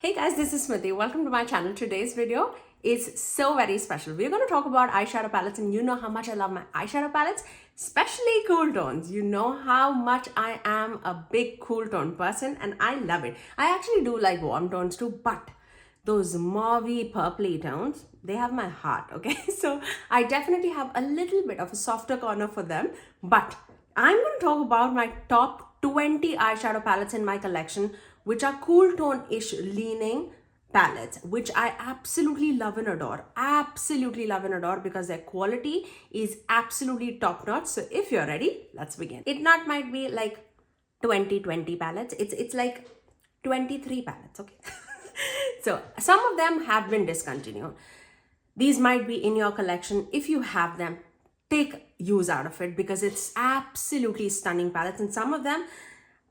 Hey guys, this is Smithy. Welcome to my channel. Today's video is so very special. We're going to talk about eyeshadow palettes, and you know how much I love my eyeshadow palettes, especially cool tones. You know how much I am a big cool tone person and I love it. I actually do like warm tones too, but those mauvey purpley tones, they have my heart, okay? So I definitely have a little bit of a softer corner for them, but I'm going to talk about my top 20 eyeshadow palettes in my collection, which are cool tone-ish leaning palettes, which I absolutely love and adore. Absolutely love and adore because their quality is absolutely top-notch. So if you're ready, let's begin. It not might be like 20 palettes. It's like 23 palettes, okay? So some of them have been discontinued. These might be in your collection. If you have them, take use out of it because it's absolutely stunning palettes, and some of them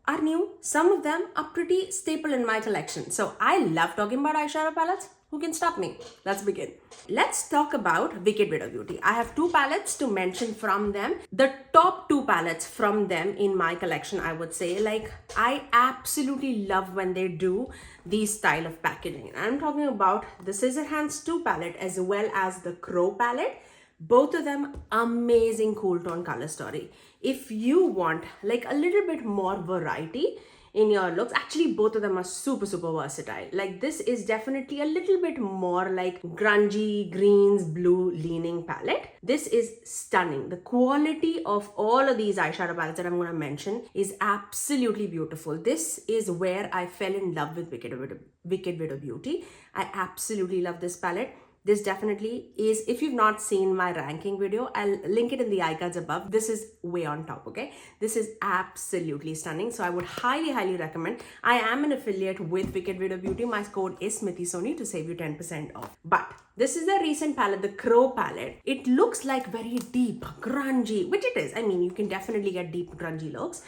are new, some of them are pretty staple in my collection. So I love talking about eyeshadow palettes. Who can stop me? Let's begin. Let's talk about Wicked Widow Beauty. I have two palettes to mention from them. The top two palettes from them in my collection, I would say, like, I absolutely love when they do these style of packaging. I'm talking about the Scissorhands 2 palette as well as the Crow palette. Both of them amazing cool tone color story. If you want like a little bit more variety in your looks, actually both of them are super versatile. Like this is definitely a little bit more like grungy greens blue leaning palette. This is stunning. The quality of all of these eyeshadow palettes that I'm going to mention is absolutely beautiful. This is where I fell in love with Wicked Widow Beauty. I absolutely love this palette. This definitely is, if you've not seen my ranking video, I'll link it in the icons above. This is way on top, okay? This is absolutely stunning. So I would highly recommend. I am an affiliate with Wicked Widow Beauty. My code is Smithy Sony to save you 10% off. But this is the recent palette, the Crow palette. It looks like very deep, grungy, which it is. I mean, you can definitely get deep, grungy looks.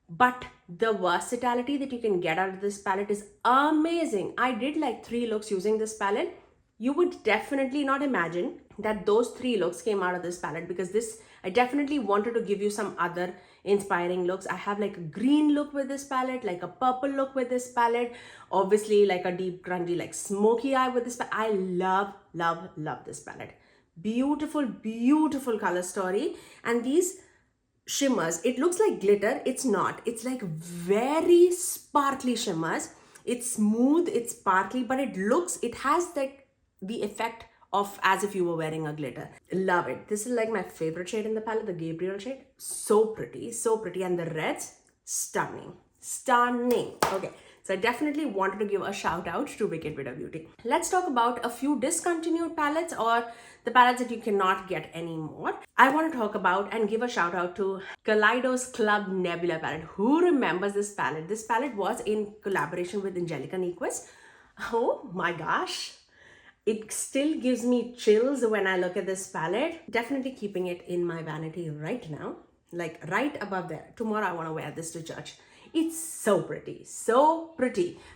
But the versatility that you can get out of this palette is amazing. I did like 3 looks using this palette. You would definitely not imagine that those 3 looks came out of this palette because this, I definitely wanted to give you some other inspiring looks. I have like a green look with this palette, like a purple look with this palette, obviously like a deep grungy, like smoky eye with this palette. I love this palette. Beautiful color story. And these shimmers, it looks like glitter. It's not. It's like very sparkly shimmers. It's smooth, it's sparkly, but it has that the effect of as if you were wearing a glitter. Love it. This is like my favorite shade in the palette, the Gabriel shade. So pretty. And the reds, stunning. Okay, so I definitely wanted to give a shout out to Wicked Widow Beauty. Let's talk about a few discontinued palettes or the palettes that you cannot get anymore. I want to talk about and give a shout out to Kaleidos Club Nebula palette. Who remembers this palette? This palette was in collaboration with Angelica Nyquist. Oh my gosh. It still gives me chills when I look at this palette. Definitely keeping it in my vanity right now. Like right above there. Tomorrow I want to wear this to church. It's so pretty.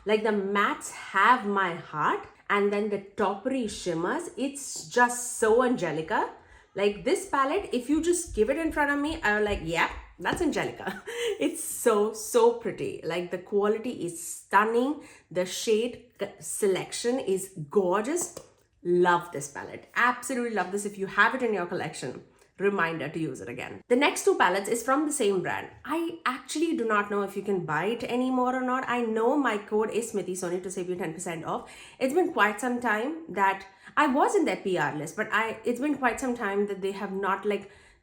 Like the mattes have my heart. And then the toppery shimmers, it's just so Angelica. Like this palette, if you just give it in front of me, I'm like, yeah, that's Angelica. It's so pretty. Like the quality is stunning. The shade selection is gorgeous. Love this palette. Absolutely love this. If you have it in your collection, reminder to use it again. The next 2 palettes is from the same brand. I actually do not know if you can buy it anymore or not. I know my code is Smithy Sony to save you 10% off. It's been quite some time that I was in their PR list, but it's been quite some time that they have not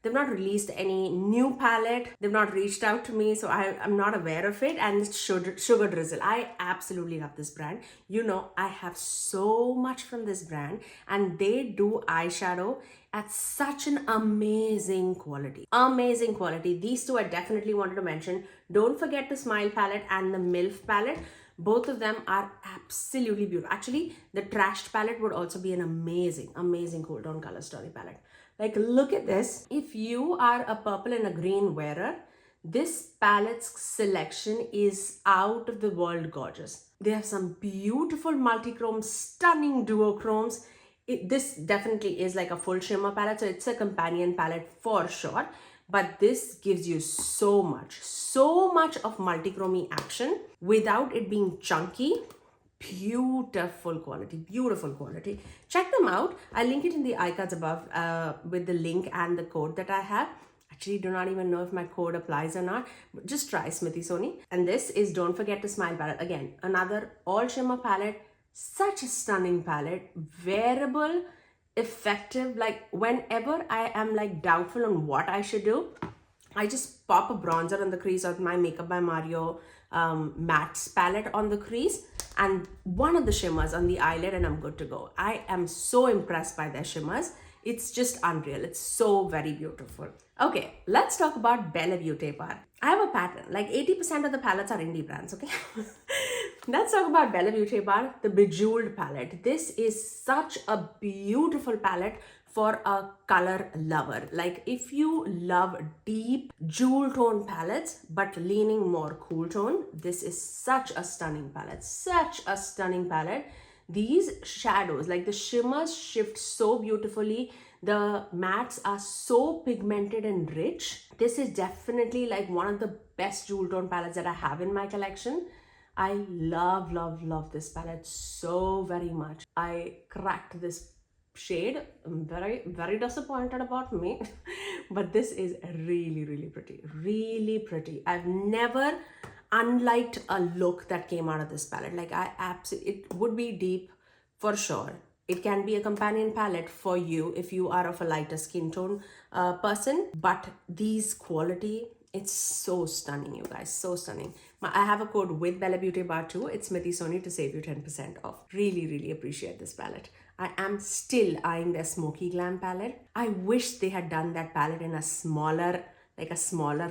they've not released any new palette. They've not reached out to me, so I'm not aware of it. And it's Sugar Drizzle. I absolutely love this brand. You know, I have so much from this brand, and they do eyeshadow at such an amazing quality. These 2 I definitely wanted to mention. Don't forget the Smile palette and the MILF palette. Both of them are absolutely beautiful. Actually, the Trashed palette would also be an amazing cool tone color story palette. Like, look at this. If you are a purple and a green wearer, this palette's selection is out of the world gorgeous. They have some beautiful multi-chrome, stunning duochromes. This definitely is like a full shimmer palette, so it's a companion palette for sure. But this gives you so much of multi-chrome action without it being chunky. beautiful quality, beautiful quality. Check them out. I'll link it in the iCards above with the link and the code that I have. Actually, do not even know if my code applies or not, but just try Smithy Sony. And this is Don't Forget to Smile palette. Again, another all shimmer palette. Such a stunning palette, wearable, effective. Like whenever I am like doubtful on what I should do, I just pop a bronzer on the crease of my Makeup by Mario mattes palette on the crease and one of the shimmers on the eyelid, and I'm good to go. I am so impressed by their shimmers. It's just unreal. It's so very beautiful. Okay, let's talk about Bella Beauty part. I have a pattern. Like 80% of the palettes are indie brands, okay? Let's talk about Bella Beauty bar, the Bejeweled palette. This is such a beautiful palette for a color lover. Like if you love deep jewel tone palettes but leaning more cool tone, this is such a stunning palette. Such a stunning palette. These shadows, like the shimmers shift so beautifully. The mattes are so pigmented and rich. This is definitely like one of the best jewel tone palettes that I have in my collection. I love, love, love this palette so very much. I cracked this shade. I'm very, very disappointed about me. But this is really, really pretty. Really pretty. I've never unliked a look that came out of this palette. Like it would be deep for sure. It can be a companion palette for you if you are of a lighter skin tone person. But these quality, it's so stunning, you guys. So stunning. I have a code with Bella Beauty bar too. It's Smithy Sony to save you 10% off. Really, really appreciate this palette. I am still eyeing their Smoky Glam palette. I wish they had done that palette in a smaller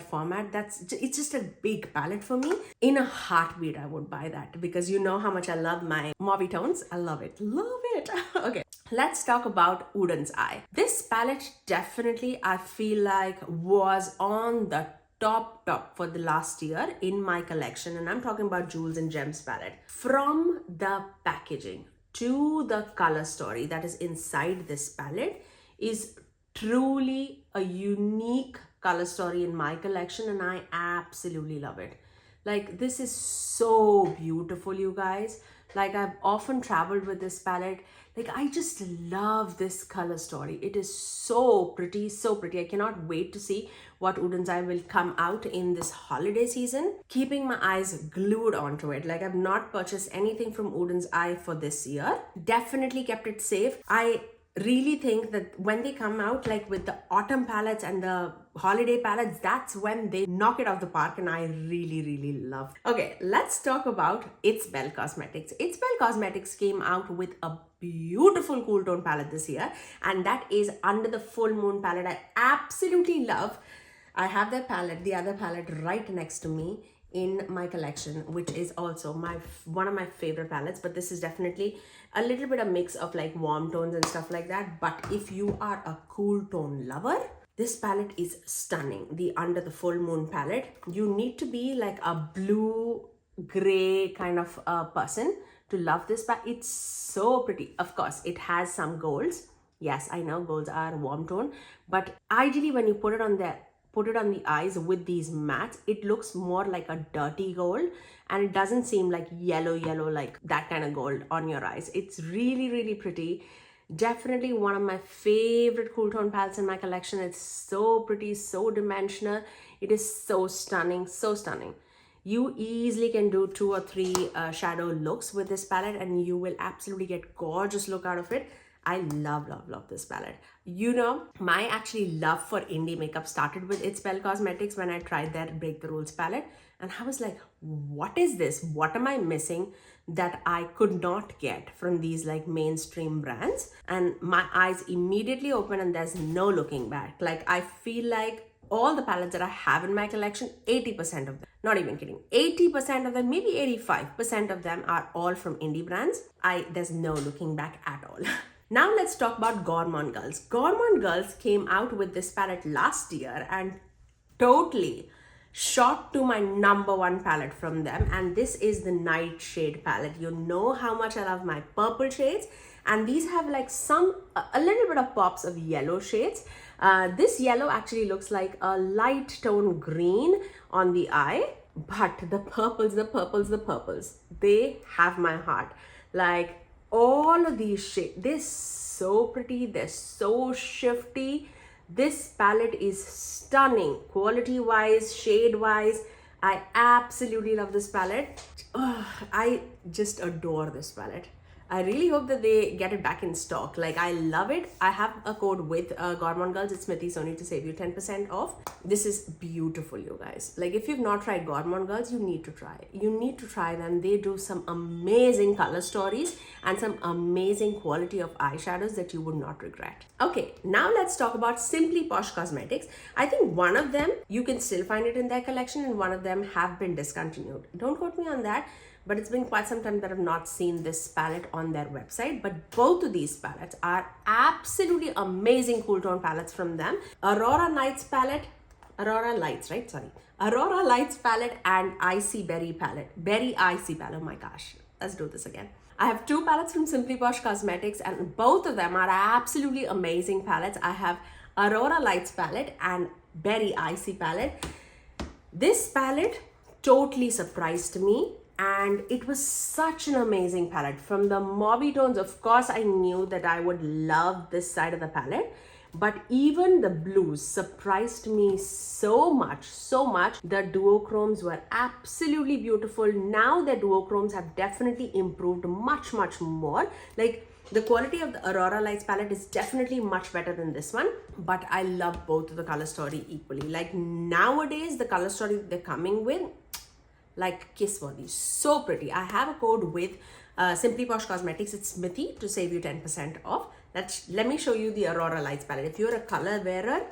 format. It's just a big palette for me. In a heartbeat, I would buy that because you know how much I love my mauvey tones. I love it. Love it. Okay, let's talk about Odens Eye. This palette definitely, I feel like, was on the top for the last year in my collection, and I'm talking about Jewels and Gems palette. From the packaging to the color story that is inside this palette is truly a unique color story in my collection, and I absolutely love it. Like this is so beautiful, you guys. Like I've often traveled with this palette. Like I just love this color story. It is so pretty, so pretty. I cannot wait to see what Odens Eye will come out in this holiday season. Keeping my eyes glued onto it. Like I've not purchased anything from Odens Eye for this year. Definitely kept it safe. I really think that when they come out like with the autumn palettes and the holiday palettes, that's when they knock it off the park, and I really, really love. Okay, let's talk about It's Belle Cosmetics. It's Belle Cosmetics came out with a beautiful cool tone palette this year, and that is Under the Full Moon palette. I absolutely love. I have that palette, the other palette right next to me in my collection, which is also one of my favorite palettes. But this is definitely a little bit of mix of like warm tones and stuff like that. But if you are a cool tone lover, this palette is stunning. The Under the Full Moon palette. You need to be like a blue gray kind of person to love this palette. It's so pretty. Of course, it has some golds. Yes, I know golds are warm tone, but ideally when you put it on the eyes with these mattes, it looks more like a dirty gold, and it doesn't seem like yellow like that kind of gold on your eyes. It's really, really pretty. Definitely one of my favorite cool tone palettes in my collection. It's so pretty, so dimensional. It is so stunning, so stunning. You easily can do 2 or 3 shadow looks with this palette, and you will absolutely get gorgeous look out of it. I love, love, love this palette. You know, my actually love for indie makeup started with It's Belle Cosmetics when I tried their Break the Rules palette. And I was like, what is this? What am I missing that I could not get from these like mainstream brands? And my eyes immediately open, and there's no looking back. Like I feel like all the palettes that I have in my collection, 80% of them, not even kidding, 80% of them, maybe 85% of them are all from indie brands. There's no looking back at all. Now let's talk about Gourmande Girls. Gourmande Girls came out with this palette last year and totally shot to my #1 palette from them, and this is the Nighshade palette. You know how much I love my purple shades, and these have like a little bit of pops of yellow shades. This yellow actually looks like a light tone green on the eye, But the purples, they have my heart. Like all of these shades, they're so pretty, they're so shifty. This palette is stunning, quality wise, shade wise. I absolutely love this palette. Ugh, I just adore this palette. I really hope that they get it back in stock. Like, I love it. I have a code with Gourmande girls. It's Smithy Sony to save you 10% off. This is beautiful, you guys. Like, if you've not tried Gourmande girls, you need to try. You need to try them. They do some amazing color stories and some amazing quality of eyeshadows that you would not regret. Okay, now let's talk about Simply Posh Cosmetics. I think one of them, you can still find it in their collection, and one of them have been discontinued. Don't quote me on that. But it's been quite some time that I've not seen this palette on their website. But both of these palettes are absolutely amazing cool tone palettes from them. Aurora Lights palette, Aurora Lights, right? Sorry. Aurora Lights palette and Icy Berry palette. Berry Icy palette, oh my gosh. Let's do this again. I have two palettes from Simply Posh Cosmetics, and both of them are absolutely amazing palettes. I have Aurora Lights palette and Berry Icy palette. This palette totally surprised me. And it was such an amazing palette. From the mauvey tones, of course, I knew that I would love this side of the palette. But even the blues surprised me so much, so much. The duochromes were absolutely beautiful. Now the duochromes have definitely improved much, much more. Like, the quality of the Aurora Lights palette is definitely much better than this one. But I love both of the color story equally. Like, nowadays, the color story they're coming with, like kiss worthy, so pretty. I have a code with Simply Posh Cosmetics. It's Smithy to save you 10% off. Let me show you the Aurora Lights palette. If you're a color wearer,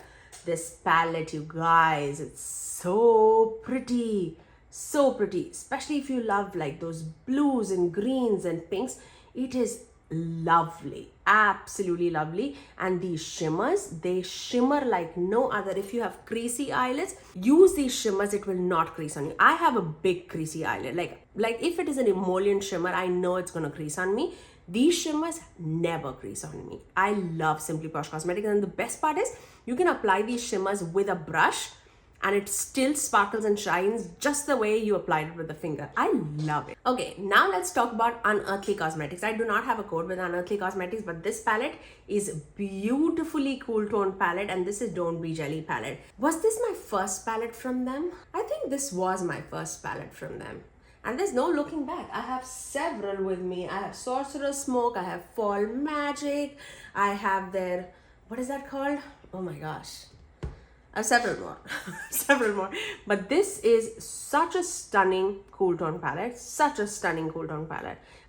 this palette, you guys, it's so pretty, especially if you love like those blues and greens and pinks. It is lovely, absolutely lovely. And these shimmers, they shimmer like no other. If you have creasy eyelids, use these shimmers, it will not crease on you. I have a big creasy eyelid. Like if it is an emollient shimmer, I know it's gonna crease on me. These shimmers never crease on me. I love Simply Posh Cosmetics, and the best part is you can apply these shimmers with a brush and it still sparkles and shines just the way you applied it with the finger. I love it. Okay, now let's talk about Unearthly Cosmetics. I do not have a code with Unearthly Cosmetics, but this palette is beautifully cool toned palette, and this is Don't Be Jelly palette. Was this my first palette from them? I think this was my first palette from them. And there's no looking back. I have several with me. I have Sorcerer's Smoke, I have Fall Magic, I have their, what is that called? Oh my gosh. I have several more. But this is such a stunning cool tone palette.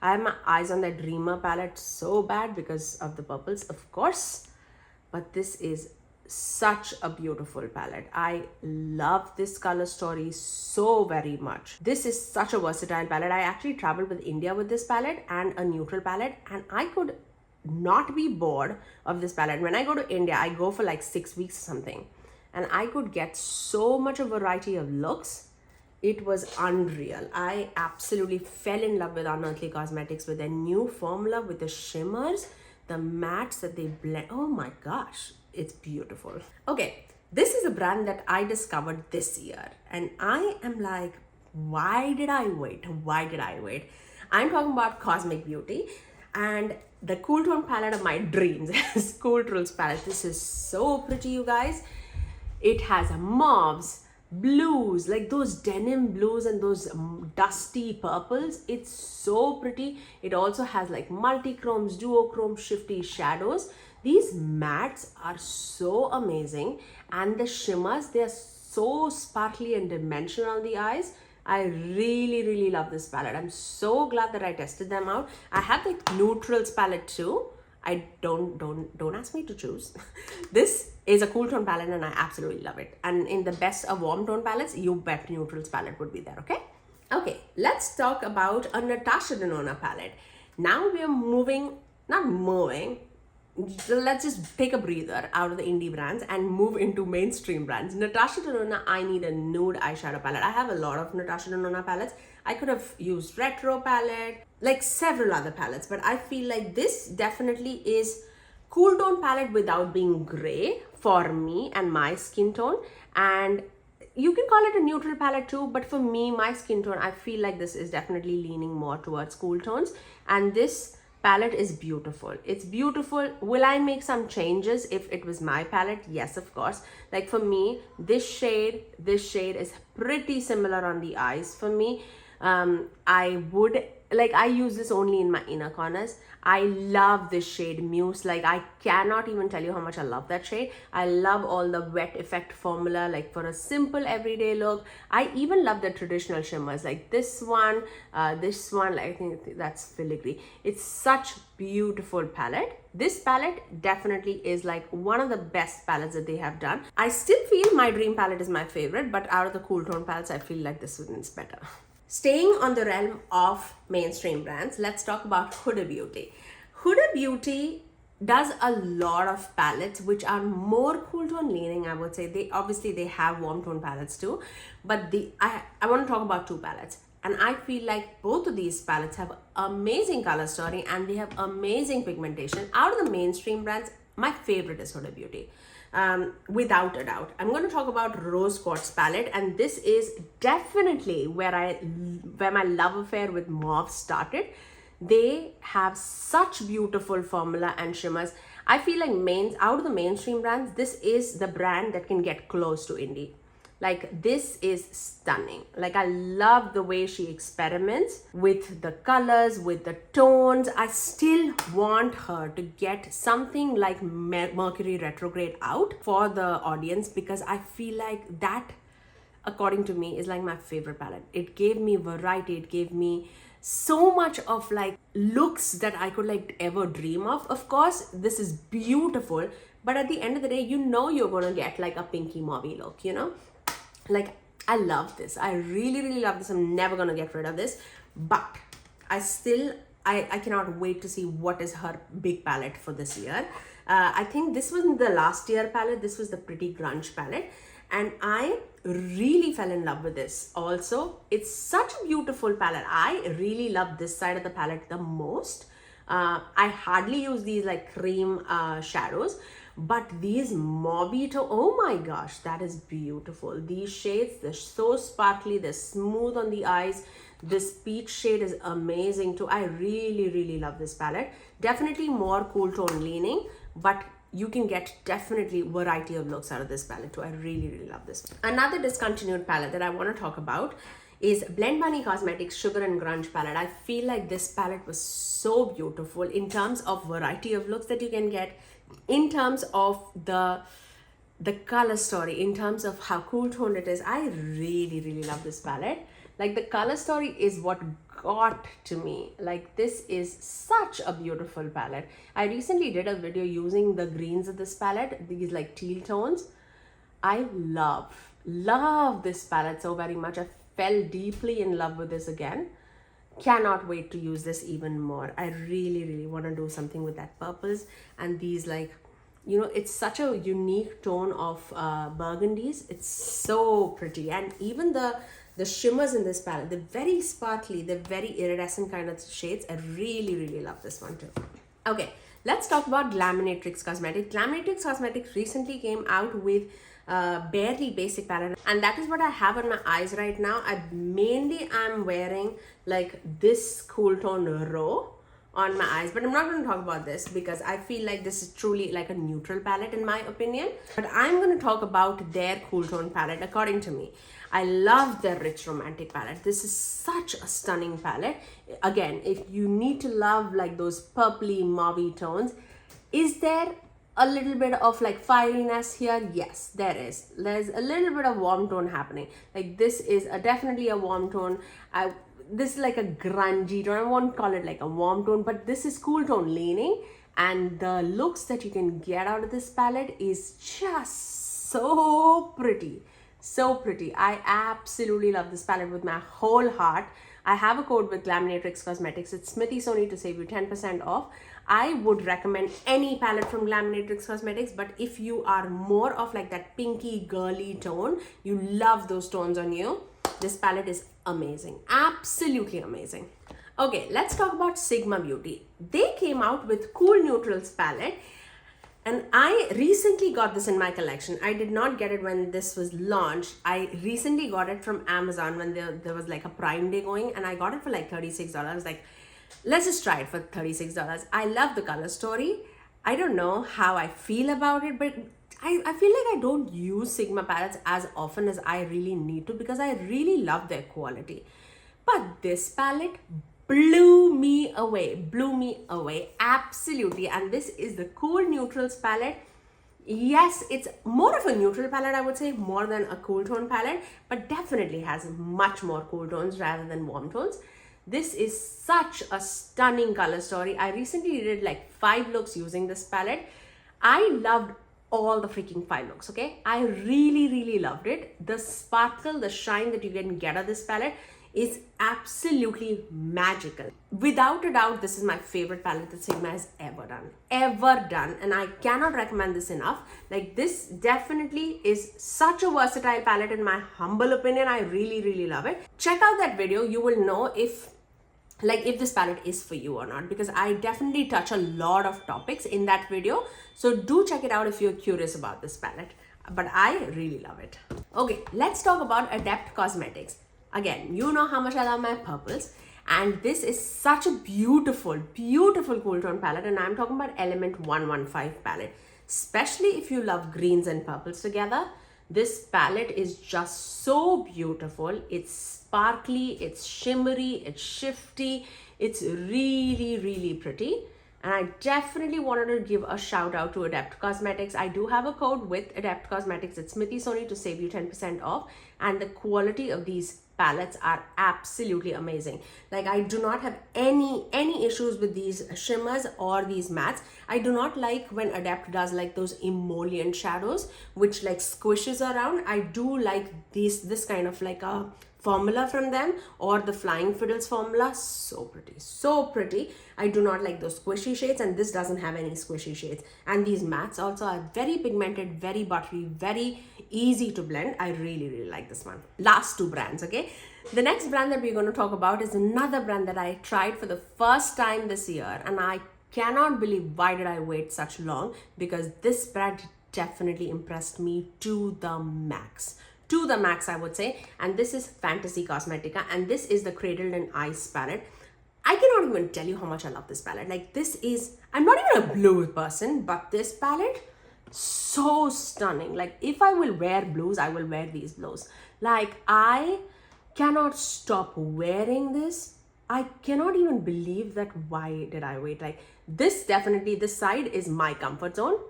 I have my eyes on that Dreamer palette so bad because of the purples, of course. But this is such a beautiful palette. I love this color story so very much. This is such a versatile palette. I actually traveled with India with this palette and a neutral palette, and I could not be bored of this palette. When I go to India, I go for like 6 weeks or something. And I could get so much of variety of looks. It was unreal. I absolutely fell in love with Unearthly Cosmetics, with their new formula, with the shimmers, the mattes that they blend. Oh my gosh, it's beautiful. Okay, this is a brand that I discovered this year. And I am like, why did I wait? I'm talking about Cosmic Beauty. And the cool tone palette of my dreams is Cooltrals palette. This is so pretty, you guys. It has mauves, blues, like those denim blues and those dusty purples. It's so pretty. It also has like multi-chromes, duochrome, shifty shadows. These mattes are so amazing. And the shimmers, they're so sparkly and dimensional on the eyes. I really love this palette. I'm so glad that I tested them out. I have the Neutrals palette too. I don't ask me to choose. This is a cool tone palette and I absolutely love it. And in the best of warm tone palettes, you bet Neutrals palette would be there, okay? Okay, let's talk about a Natasha Denona palette. Now we are let's just take a breather out of the indie brands and move into mainstream brands. Natasha Denona, I need a nude eyeshadow palette. I have a lot of Natasha Denona palettes. I could have used retro palette, like several other palettes, but I feel like this definitely is cool tone palette without being gray for me and my skin tone. And you can call it a neutral palette too, but for me, my skin tone, I feel like this is definitely leaning more towards cool tones, and this palette is beautiful. It's beautiful. Will I make some changes if it was my palette? Yes, of course. Like for me, this shade is pretty similar on the eyes for me. I would, like, I use this only in my inner corners. I love this shade Muse. Like, I cannot even tell you how much I love that shade. I love all the wet effect formula, like for a simple everyday look. I even love the traditional shimmers, like this one, like, I think that's filigree. It's such beautiful palette. This palette definitely is like one of the best palettes that they have done. I still feel my dream palette is my favorite, but out of the cool tone palettes, I feel like this one's better. Staying on the realm of mainstream brands, let's talk about Huda Beauty. Huda Beauty does a lot of palettes which are more cool tone leaning, I would say. They have warm tone palettes too, but I want to talk about two palettes. And I feel like both of these palettes have amazing color story and they have amazing pigmentation. Out of the mainstream brands, my favorite is Huda Beauty. Without a doubt. I'm going to talk about Rose Quartz palette, and this is definitely where my love affair with mauve started. They have such beautiful formula and shimmers. I feel like out of the mainstream brands, this is the brand that can get close to indie. Like, this is stunning. Like, I love the way she experiments with the colors, with the tones. I still want her to get something like Mercury retrograde out for the audience, because I feel like that, according to me, is like my favorite palette. It gave me variety. It gave me so much of like looks that I could like ever dream of. Of course, this is beautiful, but at the end of the day, you know you're going to get like a pinky mauve look, you know? Like, I love this. I really, really love this. I'm never going to get rid of this. But I cannot wait to see what is her big palette for this year. I think this wasn't the last year palette. This was the Prettygrunch palette. And I really fell in love with this also. It's such a beautiful palette. I really love this side of the palette the most. I hardly use these like cream shadows. But these mauve-tone, oh my gosh, that is beautiful. These shades, they're so sparkly, they're smooth on the eyes. This peach shade is amazing too. I really, really love this palette. Definitely more cool tone leaning, but you can get definitely variety of looks out of this palette too. I really, really love this. Another discontinued palette that I want to talk about is Blend Bunny Cosmetics Sugar and Grunge palette. I feel like this palette was so beautiful in terms of variety of looks that you can get, in terms of the color story, in terms of how cool toned it is. I really, really love this palette. Like, the color story is what got to me. Like, this is such a beautiful palette. I recently did a video using the greens of this palette, these like teal tones. I love this palette so very much. I fell deeply in love with this again. Cannot wait to use this even more. I really, really want to do something with that purples and these, like, you know, it's such a unique tone of burgundies. It's so pretty. And even the shimmers in this palette, they're very sparkly, they're very iridescent kind of shades. I really, really love this one too. Okay, let's talk about Glaminatrix Cosmetics. Glaminatrix Cosmetics recently came out with barely basic palette, and that is what I have on my eyes right now. I mainly am wearing like this cool tone row on my eyes, but I'm not going to talk about this because I feel like this is truly like a neutral palette in my opinion. But I'm going to talk about their cool tone palette. According to me, I love their Rich Romantic palette. This is such a stunning palette. Again, if you need to love like those purpley mauve tones, is there a little bit of like fieriness here? Yes, there is. There's a little bit of warm tone happening. Like, this is definitely a warm tone. This is like a grungy tone. I won't call it like a warm tone, but this is cool tone leaning. And the looks that you can get out of this palette is just so pretty. So pretty. I absolutely love this palette with my whole heart. I have a code with Glaminatrix Cosmetics. It's Smithy Sony to save you 10% off. I would recommend any palette from Glaminatrix Cosmetics, but if you are more of like that pinky girly tone, you love those tones on you, this palette is amazing. Absolutely amazing. Okay, let's talk about Sigma Beauty. They came out with Cool Neutrals palette. And I recently got this in my collection. I did not get it when this was launched. I recently got it from Amazon when there was like a Prime Day going, and I got it for like $36. Like, let's just try it for $36. I love the color story. I don't know how I feel about it, but I feel like I don't use Sigma palettes as often as I really need to because I really love their quality. But this palette blew me away, absolutely. And this is the Cool Neutrals palette. Yes, it's more of a neutral palette, I would say, more than a cool tone palette, but definitely has much more cool tones rather than warm tones. This is such a stunning color story. I recently did like 5 looks using this palette. I loved all the freaking 5 looks, okay? I really loved it. The sparkle, the shine that you can get out of this palette is absolutely magical. Without a doubt, this is my favorite palette that Sigma has ever done, and I cannot recommend this enough. Like, this definitely is such a versatile palette in my humble opinion. I really love it. Check out that video. You will know if this palette is for you or not, because I definitely touch a lot of topics in that video. So do check it out if you're curious about this palette, but I really love it. Okay, let's talk about Adept Cosmetics. Again, you know how much I love my purples, and this is such a beautiful cool tone palette, and I'm talking about Element 115 palette. Especially if you love greens and purples together, this palette is just so beautiful. It's sparkly, it's shimmery, it's shifty, it's really pretty. And I definitely wanted to give a shout out to Adept Cosmetics. I do have a code with Adept Cosmetics. It's Smithy Sony to save you 10% off. And the quality of these palettes are absolutely amazing. Like, I do not have any issues with these shimmers or these mattes. I do not like when Adept does like those emollient shadows, which like squishes around. I do like this kind of like a formula from them, or the Flying Fiddles formula. So pretty. I do not like those squishy shades, and this doesn't have any squishy shades. And these mattes also are very pigmented, very buttery, very easy to blend. I really like this one. Last 2 brands, okay? The next brand that we're going to talk about is another brand that I tried for the first time this year, and I cannot believe why did I wait such long, because this brand definitely impressed me to the max. I would say. And this is Fantasy Cosmetica, and this is the Cradled in Ice palette. I cannot even tell you how much I love this palette. Like, this is, I'm not even a blue person, but this palette, so stunning. Like, if I will wear blues, I will wear these blues. Like, I cannot stop wearing this. I cannot even believe that why did I wait. Like, this definitely, this side is my comfort zone,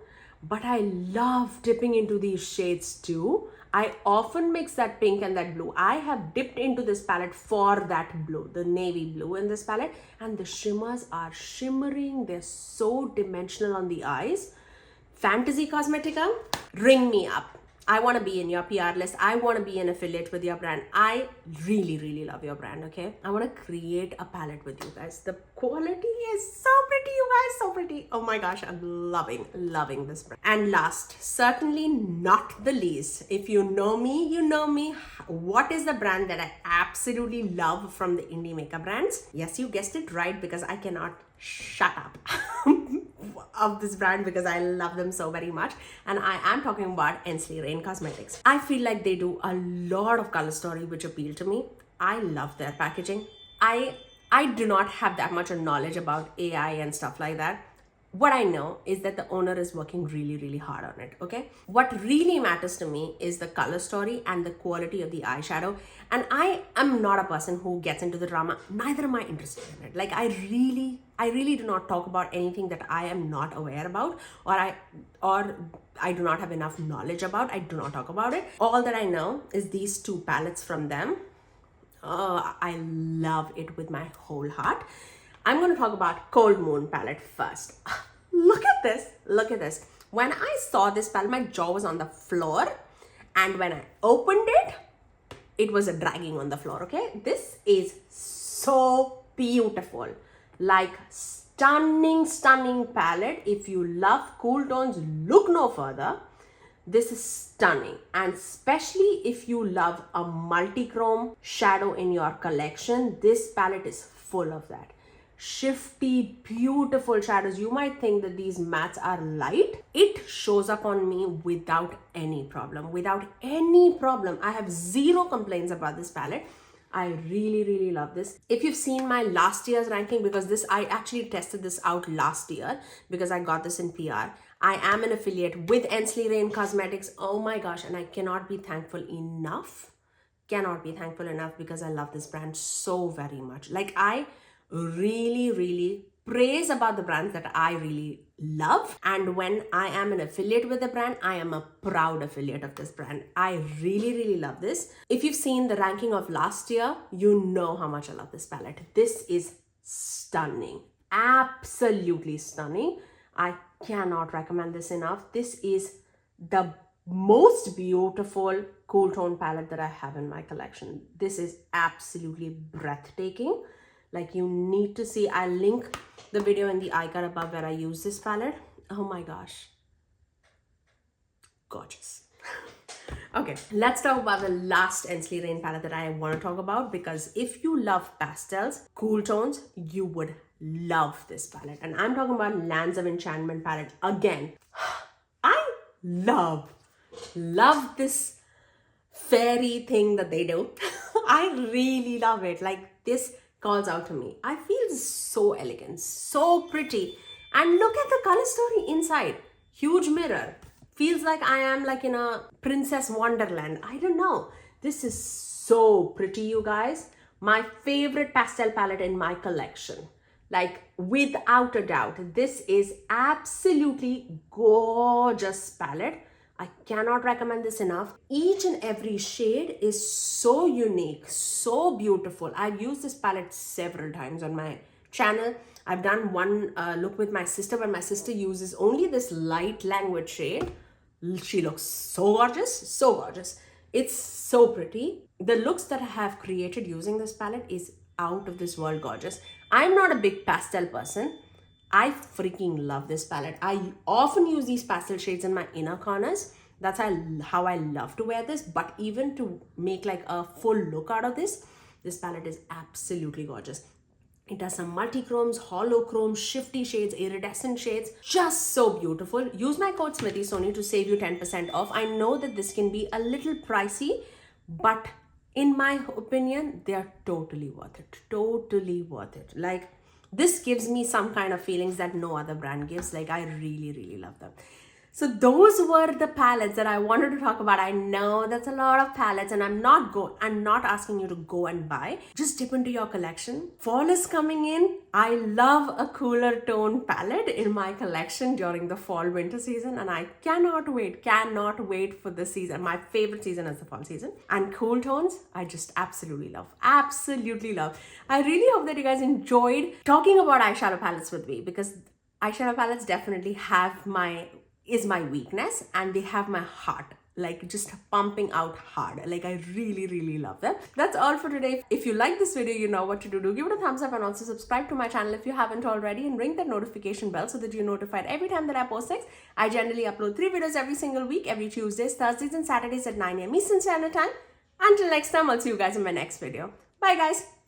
but I love dipping into these shades too. I often mix that pink and that blue. I have dipped into this palette for that blue, the navy blue in this palette, and the shimmers are shimmering. They're so dimensional on the eyes. Fantasy Cosmetica, ring me up. I want to be in your PR list. I want to be an affiliate with your brand. I really love your brand, okay? I want to create a palette with you guys. The quality is so pretty, you guys, so pretty. Oh my gosh, I'm loving this brand. And last, certainly not the least, if you know me, you know me. What is the brand that I absolutely love from the indie makeup brands? Yes, you guessed it right, because I cannot shut up of this brand because I love them so very much. And I am talking about Ensley Cosmetics. I feel like they do a lot of color story which appeal to me. I love their packaging. I do not have that much knowledge about AI and stuff like that. What I know is that the owner is working really hard on it, okay? What really matters to me is the color story and the quality of the eyeshadow. And I am not a person who gets into the drama. Neither am I interested in it. Like, I really do not talk about anything that I am not aware about, or I do not have enough knowledge about. I do not talk about it. All that I know is these 2 palettes from them. Oh, I love it with my whole heart. I'm going to talk about Cold Moon palette first. Look at this. When I saw this palette, my jaw was on the floor. And when I opened it, it was a dragging on the floor, okay? This is so beautiful. Like, stunning palette. If you love cool tones, look no further. This is stunning. And especially if you love a multi-chrome shadow in your collection, this palette is full of that. shifty, beautiful shadows. You might think that these mattes are light. It shows up on me without any problem. Without any problem. I have zero complaints about this palette. I really love this. If you've seen my last year's ranking, because this, I actually tested this out last year because I got this in PR. I am an affiliate with Ensley Cosmetics. Oh my gosh, and I cannot be thankful enough. Cannot be thankful enough because I love this brand so very much. Like, I really praise about the brands that I really love, and when I am an affiliate with the brand, I am a proud affiliate of this brand. I really love this. If you've seen the ranking of last year, you know how much I love this palette. This is stunning, absolutely stunning. I cannot recommend this enough. This is the most beautiful cool tone palette that I have in my collection. This is absolutely breathtaking. Like, you need to see. I'll link the video in the icon above where I use this palette. Oh my gosh. Gorgeous. Okay, let's talk about the last Ensley palette that I want to talk about, because if you love pastels, cool tones, you would love this palette. And I'm talking about Lands of Enchantment palette again. I love this fairy thing that they do. I really love it. Like, this calls out to me. I feel so elegant, so pretty. And look at the color story inside. Huge mirror. Feels like I am like in a Princess Wonderland. I don't know. This is so pretty, you guys. My favorite pastel palette in my collection. Like, without a doubt, this is absolutely gorgeous palette. I cannot recommend this enough. Each and every shade is so unique, so beautiful. I've used this palette several times on my channel. I've done one look with my sister, but my sister uses only this light languid shade. She looks so gorgeous, so gorgeous. It's so pretty. The looks that I have created using this palette is out of this world gorgeous. I'm not a big pastel person. I freaking love this palette. I often use these pastel shades in my inner corners. That's how I love to wear this. But even to make like a full look out of this palette is absolutely gorgeous. It has some multi-chromes, holochromes, shifty shades, iridescent shades. Just so beautiful. Use my code SMITHYSONY to save you 10% off. I know that this can be a little pricey, but in my opinion, they are totally worth it. Totally worth it. Like, this gives me some kind of feelings that no other brand gives. Like, I really love them. So those were the palettes that I wanted to talk about. I know that's a lot of palettes, and I'm not asking you to go and buy. Just dip into your collection. Fall is coming in. I love a cooler tone palette in my collection during the fall winter season, and I cannot wait for this season. My favorite season is the fall season. And cool tones, I just absolutely love. Absolutely love. I really hope that you guys enjoyed talking about eyeshadow palettes with me, because eyeshadow palettes definitely is my weakness, and they have my heart, like just pumping out hard. Like, I really love them. That's all for today. If you like this video, you know what to do. Give it a thumbs up, and also subscribe to my channel if you haven't already, and ring that notification bell so that you're notified every time that I post next. I generally upload 3 videos every single week, every Tuesdays, Thursdays, and Saturdays at 9 AM Eastern Standard Time. Until next time, I'll see you guys in my next video. Bye guys.